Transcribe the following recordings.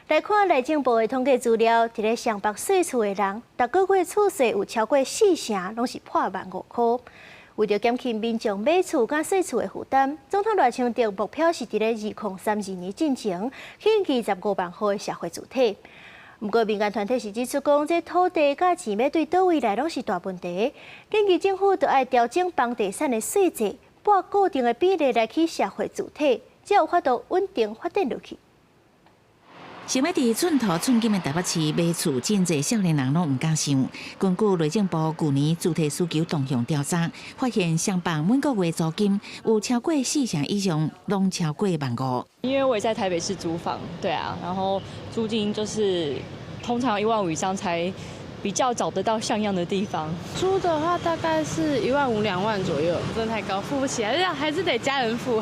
来看内政部的统计资料，伫咧上北税厝的人，逐个月厝税有超过4成，拢是破15000块。为着减轻民众买厝甲税厝的负担，总统赖清德目标是伫咧2032年进前兴建25万户的社会主体。不过，民间团体是指出讲，这土地甲钱要对倒位来，拢是大问题。建议政府就要调整房地产的税制，拨固定的比例来起社会主体，才有法度稳定发展落去。想要伫寸土寸金的台北市买厝，真侪少年人拢唔敢想。根据内政部去年主体需求动向调查，发现上榜每个月租金有超过4成以上，拢超过15000。因为我也在台北市租房，对啊，然后租金就是通常15000以上才比较找得到像样的地方。租的话大概是15000、2万左右，真的太高，付不起来，还是得家人付，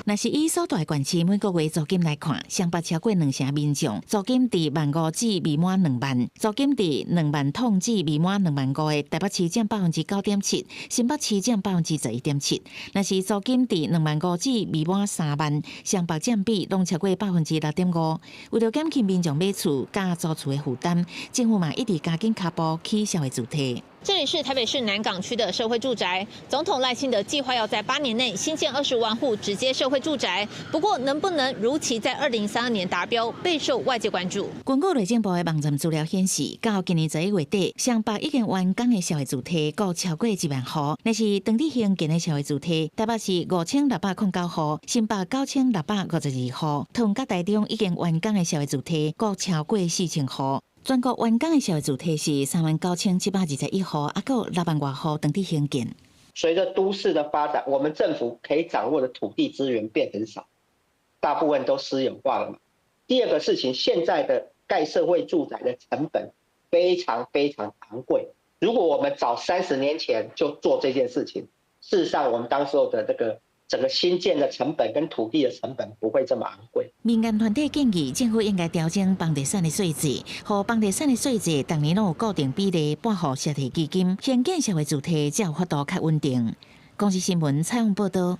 若是以所大县市每个月租金来看，上北超过2成民众租金伫15000至未满2万，租金伫2万通至未满25000的台北市占9.7%，新北市占11.7%。若是租金伫25000至未满3万，上北占比拢超过6.5%。为了减轻民众买厝甲租厝的负担，政府嘛一直加紧脚步起社会主体。这里是台北市南港区的社会住宅，总统赖清德计划要在8年内新建20万户直接社会住宅，不过能不能如期在2032年达标，备受外界关注。根据内政部的网站资料显示，到今年11月底，上北已经完工的社会主体共超过1万户，那是当地兴建的社会主体，台北市5609户，新北9652户，同甲台中已经完工的社会主体共超过4000户。全国完工的社会主体是39721户，还有6万多户当地兴建。随着都市的发展，我们政府可以掌握的土地资源变很少，大部分都私有化了嘛。第二个事情，现在的盖社会住宅的成本非常昂贵。如果我们早30年前就做这件事情，事实上我们当时候的这个整个新建的成本跟土地的成本不会这么昂贵。民间团体建议政府应该调整房地产的税制，和房地产的税制当年拢有固定比例拨予社体基金，兴建社会主体才有法度较稳定。公司新闻采访报道。